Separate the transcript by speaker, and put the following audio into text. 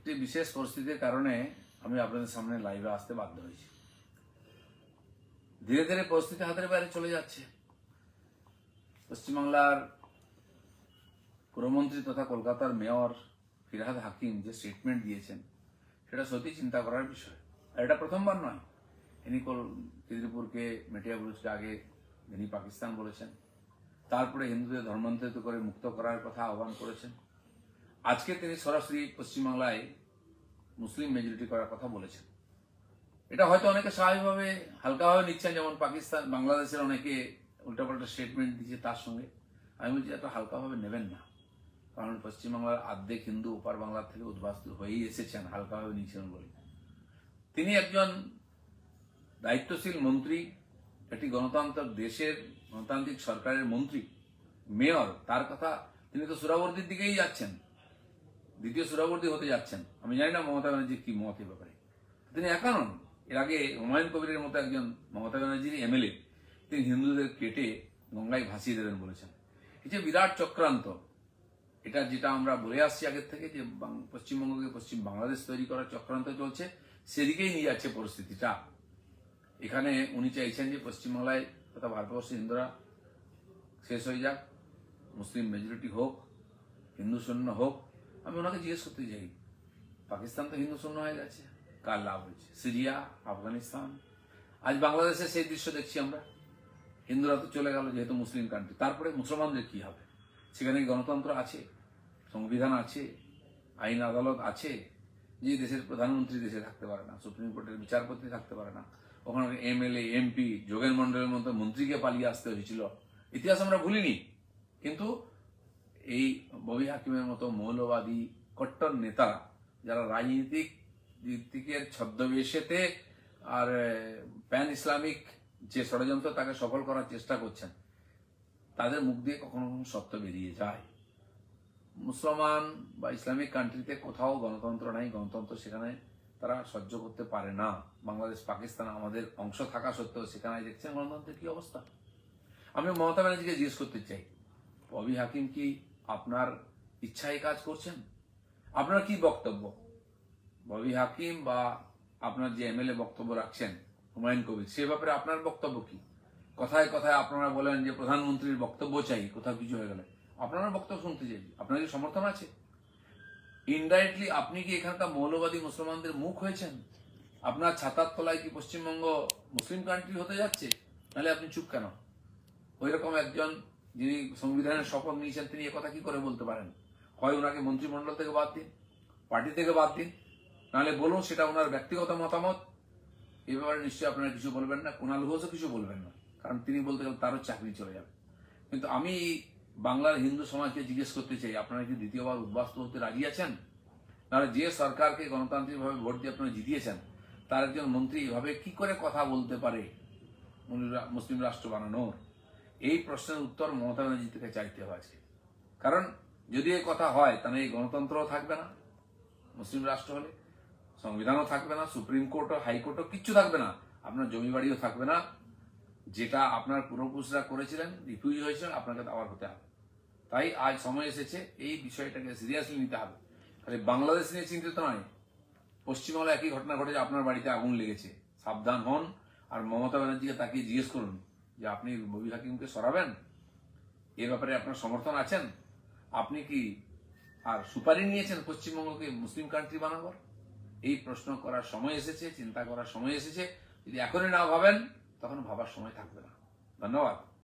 Speaker 1: একটি বিশেষ পরিস্থিতির কারণে আমি আপনাদের সামনে লাইভে আসতে বাধ্য হয়েছি। ধীরে ধীরে পরিস্থিতি হাতের বাইরে চলে যাচ্ছে। পশ্চিমবাংলার পুরমন্ত্রী তথা কলকাতার মেয়র ফিরহাদ হাকিম যে স্টেটমেন্ট দিয়েছেন সেটা সত্যি চিন্তা করার বিষয়। আর এটা প্রথমবার নয়। ইনি ত্রিপুরকে মেটিয়া বুরুজকে আগে তিনি পাকিস্তান বলেছেন, তারপরে হিন্দুদের ধর্মান্তরিত করে মুক্ত করার কথা আহ্বান করেছেন। আজকে তিনি সরাসরি পশ্চিমবাংলায় মুসলিম মেজরিটি করার কথা বলেছেন। এটা হয়তো অনেকে স্বাভাবিকভাবে হালকাভাবে নিচ্ছেন, যেমন পাকিস্তান বাংলাদেশের অনেকে উল্টাপাল্টা স্টেটমেন্ট দিচ্ছে তার সঙ্গে। আমি বলছি এটা হালকাভাবে নেবেন না, কারণ পশ্চিমবাংলার অর্ধেক হিন্দু ওপার বাংলার থেকে উদ্বাস্তু হয়েই এসেছেন, হালকাভাবে নিচ্ছেন বলে। তিনি একজন দায়িত্বশীল মন্ত্রী, একটি দেশের গণতান্ত্রিক সরকারের মন্ত্রী, মেয়র, তার কথা তিনি তো সুরাবর্দির দিকেই যাচ্ছেন, দ্বিতীয় সুরাবর্দি হতে যাচ্ছেন। আমি জানি না মমতা ব্যানার্জির কি মত এ ব্যাপারে। তিনি একা নন, এর আগে হুমায়ুন কবিরের মতো একজন মমতা ব্যানার্জির এমএলএ তিনি হিন্দুদের কেটে গঙ্গায় ভাসিয়ে দেবেন বলেছেন। এই যে বিরাট চক্রান্ত, এটা যেটা আমরা বলে আসছি আগের থেকে যে পশ্চিমবঙ্গকে পশ্চিম বাংলাদেশ তৈরি করার চক্রান্ত চলছে, সেদিকেই নিয়ে যাচ্ছে পরিস্থিতিটা। এখানে উনি চাইছেন যে পশ্চিমবাংলায় তথা ভারতবর্ষে হিন্দুরা শেষ হয়ে যাক, মুসলিম মেজরিটি হোক, হিন্দু শূন্য হোক। আমি ওনাকে জিজ্ঞেস করতে চাই, পাকিস্তান তো হিন্দু শূন্য হয়ে গেছে, কার লাভ হয়েছে? সিরিয়া, আফগানিস্তান, আজ বাংলাদেশে সেই দৃশ্য দেখছি আমরা। হিন্দুরা তো চলে গেল যেহেতু মুসলিম কান্ট্রি, তারপরে মুসলমানদের কি হবে? সেখানে গণতন্ত্র আছে, সংবিধান আছে, আইন আদালত আছে। যে দেশের প্রধানমন্ত্রী দেশে থাকতে পারে না, সুপ্রিম কোর্টের বিচারপতি থাকতে পারে না, ওখানে এমএলএ এমপি যোগেন মন্ডলের মতো মন্ত্রীকে পালিয়ে আসতে হয়েছিল, ইতিহাস আমরা ভুলিনি। কিন্তু এই ববি হাকিমের মতো মৌলবাদী কট্টর নেতারা, যারা রাজনীতিক দিকের ছদ্মবেশেতে আর প্যান ইসলামিক যে ষড়যন্ত্র তাকে সফল করার চেষ্টা করছেন, তাদের মুখ দিয়ে কখনো কখনো সত্য বেরিয়ে যায়। মুসলমান বা ইসলামিক কান্ট্রিতে কোথাও গণতন্ত্র নাই, গণতন্ত্র সেখানে তারা সহ্য করতে পারে না। বাংলাদেশ পাকিস্তান আমাদের অংশ থাকা সত্ত্বেও সেখানে দেখছেন গণতন্ত্রের কি অবস্থা। আমি মমতা ব্যানার্জিকে জিজ্ঞেস করতে চাই, ববি হাকিম কি আপনার ইচ্ছায় কাজ করছেন? আপনার কি বক্তব্য? ববি হাকিম বা আপনার যে এমএলএ বক্তব্য রাখছেন হুমায়ুন কবির, সে ব্যাপারে আপনার বক্তব্য কি? কথায় কথায় আপনারা বলেন যে প্রধানমন্ত্রীর বক্তব্য চাই, কোথাও কিছু হয়ে গেলে আপনার বক্তব্য শুনতে চাই। আপনার কি সমর্থন আছে? ইনডাইরেক্টলি আপনি কি এখানকার মৌলবাদী মুসলমানদের মুখ হয়েছেন? আপনার ছাতার তলায় কি পশ্চিমবঙ্গ মুসলিম কান্ট্রি হতে যাচ্ছে? নাহলে আপনি চুপ কেন? ওই রকম একজন যিনি সংবিধানের শপথ নিয়েছেন, তিনি একথা কি করে বলতে পারেন? হয় ওনাকে মন্ত্রিমণ্ডল থেকে বাদ দিন, পার্টি থেকে বাদ দিন, নাহলে বলুন সেটা ওনার ব্যক্তিগত মতামত। এ ব্যাপারে নিশ্চয়ই আপনারা কিছু বলবেন না, কুণাল ঘোষও কিছু বলবেন না, কারণ তিনি বলতে গেলে তারও চাকরি চলে যাবে। কিন্তু আমি বাংলার হিন্দু সমাজকে জিজ্ঞেস করতে চাই, আপনারা কি দ্বিতীয়বার উদ্বাস্তু হতে রাজি আছেন? নাহলে যে সরকারকে গণতান্ত্রিকভাবে ভোট দিয়ে আপনারা জিতিয়েছেন, তার একজন মন্ত্রী এভাবে কি করে কথা বলতে পারে মুসলিম রাষ্ট্র বানানোর? এই প্রশ্নের উত্তর মমতা ব্যানার্জি থেকে চাইতে হবে আজকে। কারণ যদি এই কথা হয়, তাহলে এই গণতন্ত্রও থাকবে না, মুসলিম রাষ্ট্র হলে সংবিধানও থাকবে না, সুপ্রিম কোর্টও হাইকোর্টও কিচ্ছু থাকবে না, আপনার জমি বাড়িও থাকবে না। যেটা আপনার পূর্বপুরুষরা করেছিলেন, রিফিউজি হয়েছিলেন, আপনাকে আবার হতে হবে। তাই আজ সময় এসেছে এই বিষয়টাকে সিরিয়াসলি নিতে হবে। খালি বাংলাদেশ নিয়ে চিন্তিত নয়, পশ্চিমবাংলায় একই ঘটনা ঘটেছে, আপনার বাড়িতে আগুন লেগেছে, সাবধান হন। আর মমতা ব্যানার্জিকে তাকিয়ে জিজ্ঞেস করুন যে আপনি ববি হাকিমকে সরাবেন, এ ব্যাপারে আপনার সমর্থন আছেন? আপনি কি আর সুপারি নিয়েছেন পশ্চিমবঙ্গকে মুসলিম কান্ট্রি বানাবার? এই প্রশ্ন করার সময় এসেছে, চিন্তা করার সময় এসেছে। যদি এখনই না ভাবেন, তখন ভাবার সময় থাকবে না। ধন্যবাদ।